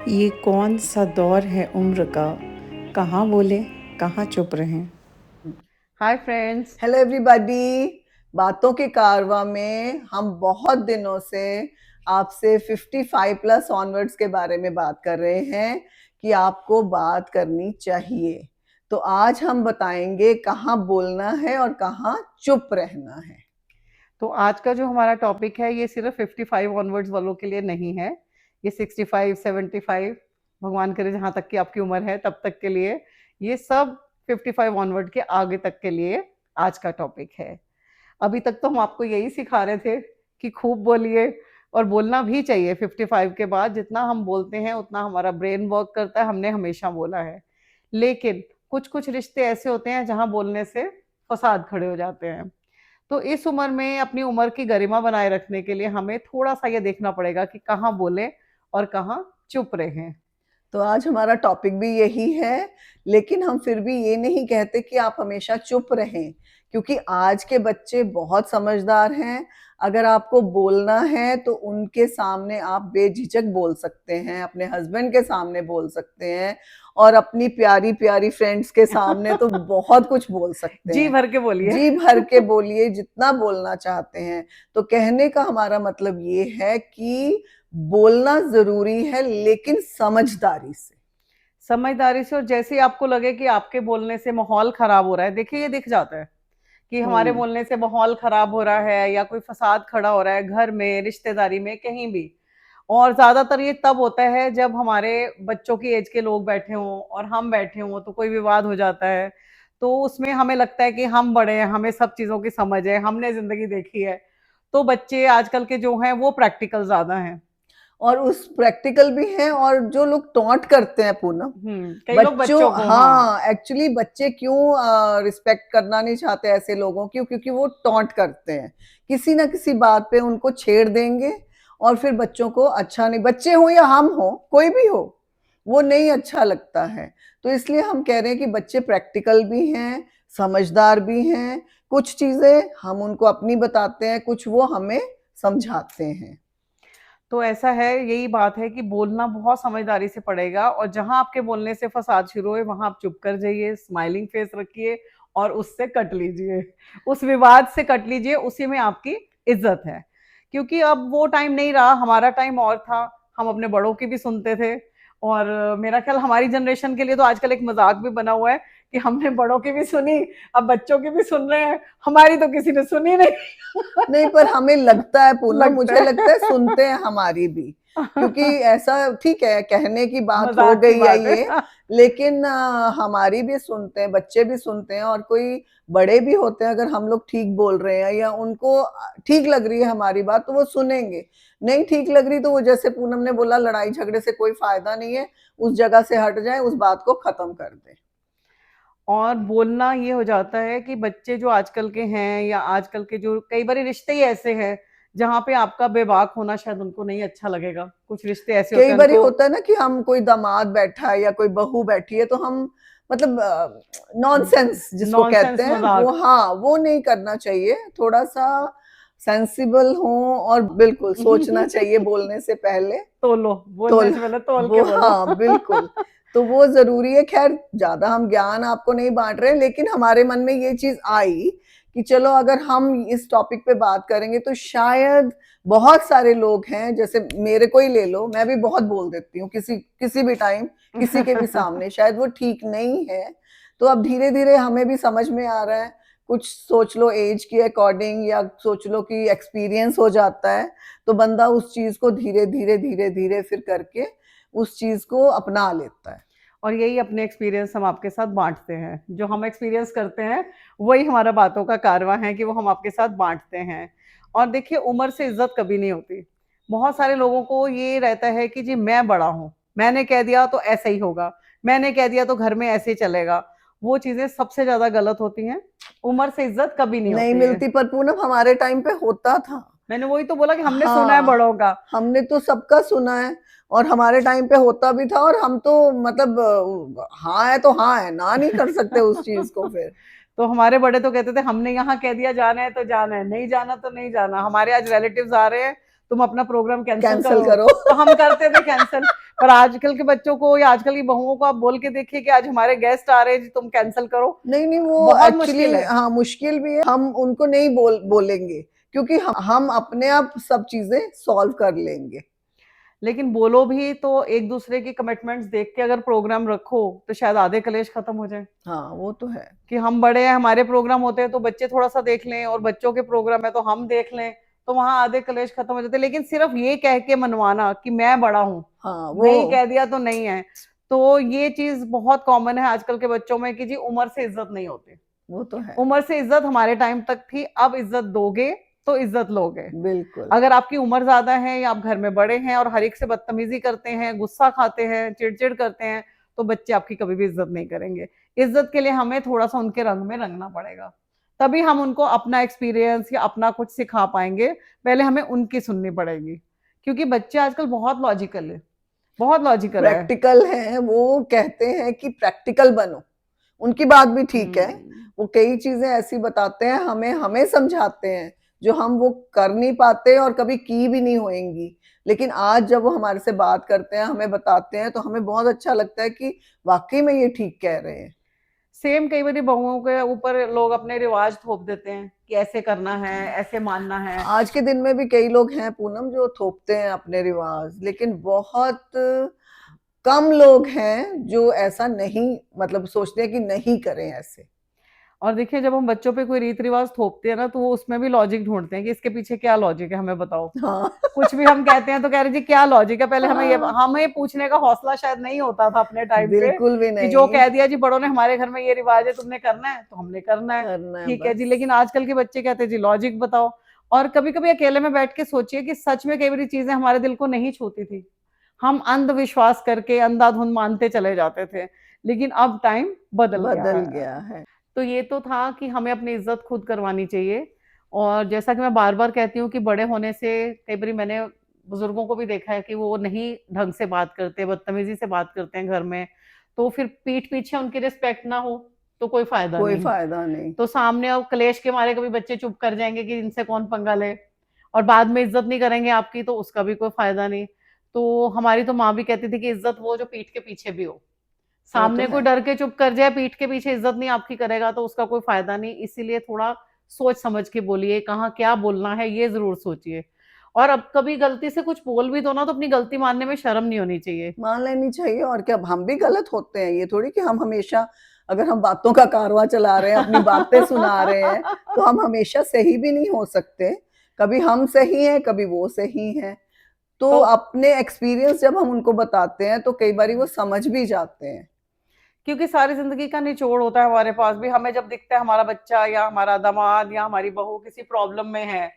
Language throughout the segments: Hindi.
ये कौन सा दौर है उम्र का, कहाँ बोले कहाँ चुप रहें। Hi friends. Hello everybody. बातों के कारवां में हम बहुत दिनों से आपसे 55 प्लस ऑनवर्ड्स के बारे में बात कर रहे हैं कि आपको बात करनी चाहिए। तो आज हम बताएंगे कहाँ बोलना है और कहाँ चुप रहना है। तो आज का जो हमारा टॉपिक है ये सिर्फ 55 ऑनवर्ड्स वालों के लिए नहीं है। ये 65 75 भगवान करे जहाँ तक की आपकी उम्र है तब तक के लिए, ये सब 55 ऑनवर्ड के आगे तक के लिए आज का टॉपिक है। अभी तक तो हम आपको यही सिखा रहे थे कि खूब बोलिए, और बोलना भी चाहिए। 55 के बाद जितना हम बोलते हैं उतना हमारा ब्रेन वर्क करता है, हमने हमेशा बोला है। लेकिन कुछ कुछ रिश्ते ऐसे होते हैं जहाँ बोलने से फसाद खड़े हो जाते हैं। तो इस उम्र में अपनी उम्र की गरिमा बनाए रखने के लिए हमें थोड़ा सा ये देखना पड़ेगा कि कहाँ बोले और कहाँ चुप रहें। तो आज हमारा टॉपिक भी यही है, लेकिन हम फिर भी ये नहीं कहते कि आप हमेशा चुप रहें, क्योंकि आज के बच्चे बहुत समझदार हैं। अगर आपको बोलना है तो उनके सामने आप बेझिझक बोल सकते हैं, अपने हस्बैंड के सामने बोल सकते हैं और अपनी प्यारी प्यारी फ्रेंड्स के सामने तो बहुत कुछ बोल सकते जी हैं। भर के बोलिए। जी भर के बोलिए, जितना बोलना चाहते हैं। तो कहने का हमारा मतलब ये है कि बोलना जरूरी है, लेकिन समझदारी से। समझदारी से, और जैसे ही आपको लगे कि आपके बोलने से माहौल खराब हो रहा है, देखिए ये दिख जाता है कि हमारे हम्म। बोलने से माहौल खराब हो रहा है या कोई फसाद खड़ा हो रहा है घर में, रिश्तेदारी में, कहीं भी। और ज्यादातर ये तब होता है जब हमारे बच्चों की एज के लोग बैठे हों और हम बैठे हों, तो कोई विवाद हो जाता है। तो उसमें हमें लगता है कि हम बड़े हैं, हमें सब चीजों की समझ है, हमने जिंदगी देखी है। तो बच्चे आजकल के जो हैं वो प्रैक्टिकल ज्यादा हैं। और उस प्रैक्टिकल भी हैं, और जो लोग टॉन्ट करते हैं पूनम कई लोग बच्चों, बच्चों को, हाँ। हाँ एक्चुअली बच्चे क्यों रिस्पेक्ट करना नहीं चाहते ऐसे लोगों की, क्योंकि वो टॉन्ट करते हैं। किसी ना किसी बात पे उनको छेड़ देंगे और फिर बच्चों को अच्छा नहीं, बच्चे हो या हम हो, कोई भी हो, वो नहीं अच्छा लगता है। तो इसलिए हम कह रहे हैं कि बच्चे प्रैक्टिकल भी हैं, समझदार भी हैं। कुछ चीजें हम उनको अपनी बताते हैं, कुछ वो हमें समझाते हैं। तो ऐसा है, यही बात है कि बोलना बहुत समझदारी से पड़ेगा, और जहां आपके बोलने से फसाद शुरू हो वहां आप चुप कर जाइए, स्माइलिंग फेस रखिए और उससे कट लीजिए, उस विवाद से कट लीजिए, उसी में आपकी इज्जत है। क्योंकि अब वो टाइम नहीं रहा, हमारा टाइम और था। हम अपने बड़ों की भी सुनते थे। और मेरा ख्याल हमारी जनरेशन के लिए तो आजकल एक मजाक भी बना हुआ है कि हमने बड़ों की भी सुनी, अब बच्चों की भी सुन रहे हैं, हमारी तो किसी ने सुनी नहीं। नहीं, पर हमें लगता है पूनम, लगता मुझे है। लगता है सुनते हैं हमारी भी, क्योंकि ऐसा ठीक है, कहने की बात हो मजाक की गई है बात ये। है। लेकिन हमारी भी सुनते हैं, बच्चे भी सुनते हैं, और कोई बड़े भी होते हैं, अगर हम लोग ठीक बोल रहे हैं या उनको ठीक लग रही है हमारी बात, तो वो सुनेंगे। नहीं ठीक लग रही तो वो, जैसे पूनम ने बोला, लड़ाई झगड़े से कोई फायदा नहीं है, उस जगह से हट जाए, उस बात को खत्म कर दे। और बोलना ये हो जाता है कि बच्चे जो आजकल के हैं, या आजकल के जो कई बार रिश्ते ही ऐसे हैं जहाँ पे आपका बेबाक होना शायद उनको नहीं अच्छा लगेगा। कुछ रिश्ते ऐसे होते कई हैं बार उनको। होता है ना कि हम, कोई दामाद बैठा है या कोई बहू बैठी है, तो हम मतलब नॉनसेंस जिसको कहते नॉनसेंस हैं वो, मजाक। हाँ वो नहीं करना चाहिए। थोड़ा सा सेंसिबल हो, और बिल्कुल सोचना चाहिए बोलने से पहले। तोलो, तो बोलने से पहले तोल के वो, बोलो। हाँ बिल्कुल। तो वो जरूरी है। खैर, ज्यादा हम ज्ञान आपको नहीं बांट रहे, लेकिन हमारे मन में ये चीज आई कि चलो अगर हम इस टॉपिक पे बात करेंगे तो शायद बहुत सारे लोग हैं, जैसे मेरे को ही ले लो, मैं भी बहुत बोल देती हूँ किसी किसी भी टाइम, किसी के भी सामने, शायद वो ठीक नहीं है। तो अब धीरे धीरे हमें भी समझ में आ रहा है। कुछ सोच लो एज के अकॉर्डिंग, या सोच लो कि एक्सपीरियंस हो जाता है, तो बंदा उस चीज को धीरे धीरे धीरे धीरे फिर करके उस चीज को अपना लेता है। और यही अपने एक्सपीरियंस हम आपके साथ बांटते हैं, जो हम एक्सपीरियंस करते हैं वही हमारा बातों का कारवा है कि वो हम आपके साथ बांटते हैं। और देखिए, उम्र से इज्जत कभी नहीं होती। बहुत सारे लोगों को ये रहता है कि जी मैं बड़ा हूँ, मैंने कह दिया तो ऐसा ही होगा, मैंने कह दिया तो घर में ऐसे ही चलेगा। वो चीजें सबसे ज्यादा गलत होती हैं। उम्र से इज्जत कभी नहीं नहीं होती है। मिलती, पर पूनम हमारे टाइम पे होता था। मैंने वही तो बोला कि हमने सुना है हाँ, बड़ों का। हमने तो सबका सुना है, और हमारे टाइम पे होता भी था, और हम तो मतलब हाँ है तो हाँ है, ना नहीं कर सकते उस चीज को फिर। तो हमारे बड़े तो कहते थे हमने यहाँ कह दिया जाना है तो जाना है, नहीं जाना तो नहीं जाना। हमारे आज रिलेटिव्स आ रहे हैं तुम अपना प्रोग्राम कैंसिल कैंसिल करो, करो। तो हम करते थे कैंसिल। पर आजकल के बच्चों को या आजकल की बहुओं को आप बोल के देखिए कि आज हमारे गेस्ट आ रहे हैं जी, तुम कैंसिल करो, नहीं नहीं, वो बहुत एक्चुअली मुश्किल है। हाँ मुश्किल भी है, हम उनको नहीं बोलेंगे क्योंकि हम अपने आप सब चीजें सॉल्व कर लेंगे। लेकिन बोलो भी तो एक दूसरे की कमिटमेंट्स देख के अगर प्रोग्राम रखो तो शायद आधे कलेश खत्म हो जाए। हाँ वो तो है। कि हम बड़े हैं, हमारे प्रोग्राम होते हैं तो बच्चे थोड़ा सा देख लें, और बच्चों के प्रोग्राम है तो हम देख लें, तो वहां आधे कलेश खत्म हो जाते हैं। लेकिन सिर्फ ये कह के मनवाना कि मैं बड़ा हूँ, हाँ नहीं वो कह दिया तो नहीं है, तो ये चीज बहुत कॉमन है आजकल के बच्चों में कि जी उम्र से इज्जत नहीं होती। वो तो है, उम्र से इज्जत हमारे टाइम तक थी, अब इज्जत दोगे तो इज्जत लोगे। बिल्कुल। अगर आपकी उम्र ज्यादा है या आप घर में बड़े हैं और हर एक से बदतमीजी करते हैं, गुस्सा खाते हैं, चिड़चिड़ करते हैं, तो बच्चे आपकी कभी भी इज्जत नहीं करेंगे। इज्जत के लिए हमें थोड़ा सा उनके रंग में रंगना पड़ेगा, तभी हम उनको अपना एक्सपीरियंस या अपना कुछ सिखा पाएंगे। पहले हमें उनकी सुननी पड़ेगी, क्योंकि बच्चे आजकल बहुत लॉजिकल है, बहुत लॉजिकल है। प्रैक्टिकल है, वो कहते हैं कि प्रैक्टिकल बनो, उनकी बात भी ठीक है। वो कई चीजें ऐसी बताते हैं, हमें समझाते हैं जो हम वो कर नहीं पाते और कभी की भी नहीं होएंगी, लेकिन आज जब वो हमारे से बात करते हैं, हमें बताते हैं, तो हमें बहुत अच्छा लगता है कि वाकई में ये ठीक कह रहे हैं। सेम कई बार बहुओं के ऊपर लोग अपने रिवाज थोप देते हैं कि ऐसे करना है, ऐसे मानना है। आज के दिन में भी कई लोग हैं पूनम जो थोपते हैं अपने रिवाज, लेकिन बहुत कम लोग हैं जो ऐसा नहीं, मतलब सोचते हैं कि नहीं करें ऐसे। और देखिए जब हम बच्चों पे कोई रीत रिवाज थोपते हैं ना, तो वो उसमें भी लॉजिक ढूंढते हैं कि इसके पीछे क्या लॉजिक है, हमें बताओ। हाँ कुछ भी हम कहते हैं तो कह रहे जी क्या लॉजिक है, पहले हाँ, हमें पूछने का हौसला शायद नहीं होता था अपने टाइम पे, बिल्कुल भी कि जो नहीं। कह दिया जी बड़ों ने हमारे घर में ये रिवाज है, तुमने करना है तो हमने करना है, करना है ठीक है जी। बस। लेकिन आजकल के बच्चे कहते हैं जी लॉजिक बताओ। और कभी कभी अकेले में बैठ के सोचिए कि सच में कई बार चीजें हमारे दिल को नहीं छूती थी, हम अंधविश्वास करके अंधाधुंध मानते चले जाते थे। लेकिन अब टाइम बदल गया बदल है। गया है। तो ये तो था कि हमें अपनी इज्जत खुद करवानी चाहिए। और जैसा कि मैं बार बार कहती हूँ कि बड़े होने से कई बार मैंने बुजुर्गों को भी देखा है कि वो नहीं ढंग से बात करते, बदतमीजी से बात करते हैं घर में, तो फिर पीठ पीछे उनकी रिस्पेक्ट ना हो तो कोई फायदा कोई नहीं। फायदा नहीं। तो सामने अब क्लेश के मारे कभी बच्चे चुप कर जाएंगे कि इनसे कौन पंगा ले, और बाद में इज्जत नहीं करेंगे आपकी, तो उसका भी कोई फायदा नहीं। तो हमारी तो माँ भी कहती थी कि इज्जत वो जो पीठ के पीछे भी हो। वो तो सामने कोई है। डर के चुप कर जाए, पीठ के पीछे इज्जत नहीं आपकी करेगा, तो उसका कोई फायदा नहीं। इसीलिए थोड़ा सोच समझ के बोलिए, कहाँ क्या बोलना है ये जरूर सोचिए। और अब कभी गलती से कुछ बोल भी दो ना, तो अपनी गलती मानने में शर्म नहीं होनी चाहिए। मान लेनी चाहिए, और क्या, अब हम भी गलत होते हैं, ये थोड़ी कि हम हमेशा, अगर हम बातों का कारवां चला रहे हैं, अपनी बातें सुना रहे हैं, तो हम हमेशा सही भी नहीं हो सकते। कभी हम सही हैं, कभी वो सही हैं। तो तो अपने एक्सपीरियंस जब हम उनको बताते हैं तो कई बार वो समझ भी जाते हैं। क्योंकि सारी जिंदगी का निचोड़ होता है हमारे पास भी, हमें जब दिखता है हमारा बच्चा या हमारा दामाद या हमारी बहू किसी प्रॉब्लम में है,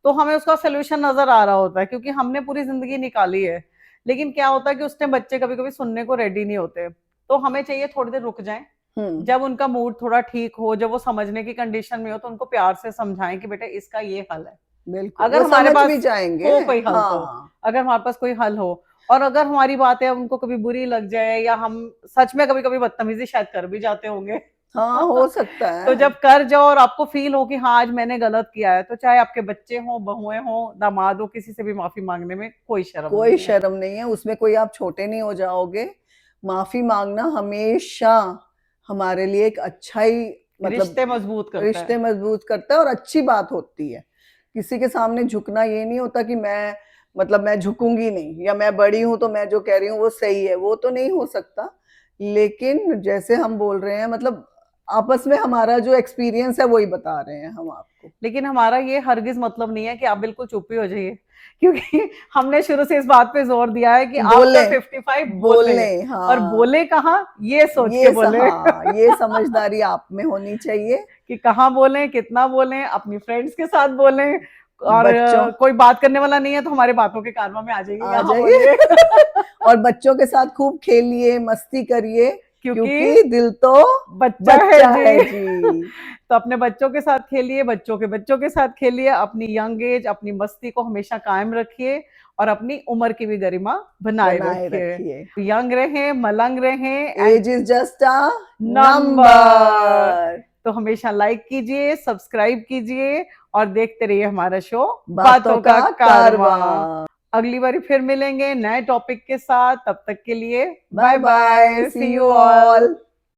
तो हमें उसका सोल्यूशन नजर आ रहा होता है, क्योंकि हमने पूरी जिंदगी निकाली है। लेकिन क्या होता है कि उस टाइम बच्चे कभी कभी सुनने को रेडी नहीं होते, तो हमें चाहिए थोड़ी देर रुक जाएं। जब उनका मूड थोड़ा ठीक हो, जब वो समझने की कंडीशन में हो, तो उनको प्यार से समझाएं कि बेटा इसका ये हल है। बिल्कुल, अगर वो हमारे समझ पास भी जाएंगे। हो कोई हल तो, हाँ अगर हमारे पास कोई हल हो। और अगर हमारी बातें उनको कभी बुरी लग जाए, या हम सच में कभी कभी बदतमीजी शायद कर भी जाते होंगे हाँ, हो सकता तो है। जब कर जाओ और आपको फील हो कि हाँ आज मैंने गलत किया है, तो चाहे आपके बच्चे हों, बहुएं हों, दामाद हो, किसी से भी माफी मांगने में कोई शर्म कोई नहीं है। शर्म नहीं है उसमें, कोई आप छोटे नहीं हो जाओगे। माफी मांगना हमेशा हमारे लिए एक अच्छा ही, मतलब रिश्ते मजबूत करता रिश्ते है। मजबूत करता है और अच्छी बात होती है। किसी के सामने झुकना ये नहीं होता कि मैं, मतलब मैं झुकूंगी नहीं, या मैं बड़ी हूं तो मैं जो कह रही हूँ वो सही है, वो तो नहीं हो सकता। लेकिन जैसे हम बोल रहे हैं, मतलब आपस में हमारा जो एक्सपीरियंस है वही बता रहे हैं हम आपको। लेकिन हमारा ये हरगिज मतलब नहीं है कि आप बिल्कुल चुप ही हो जाइए, क्योंकि हमने शुरू से इस बात पे जोर दिया है कि बोले, आफ्टर 55 बोले। बोलने, और हाँ, बोले कहाँ, ये सोच के बोले हाँ, ये समझदारी आप में होनी चाहिए। कि कहाँ बोले, कितना बोले, अपनी फ्रेंड्स के साथ बोले। और बच्चों, कोई बात करने वाला नहीं है तो हमारे बातों के कारवा में आ जाइए, आ यहाँ जाइए बोलिए और बच्चों के साथ खूब खेलिए, मस्ती करिए, क्योंकि क्योंकि दिल तो बच्चा बच्चा है है जी जी। तो अपने बच्चों के साथ खेलिए, बच्चों के साथ खेलिए, अपनी यंग एज, अपनी मस्ती को हमेशा कायम रखिए, और अपनी उम्र की भी गरिमा बनाए बनाए रखिए। रखिए। यंग रहें, मलंग रहें, and age is just a number. Number. तो हमेशा लाइक कीजिए, सब्सक्राइब कीजिए, और देखते रहिए हमारा शो बातों का कारवां। अगली बार फिर मिलेंगे नए टॉपिक के साथ, तब तक के लिए bye bye, see you all.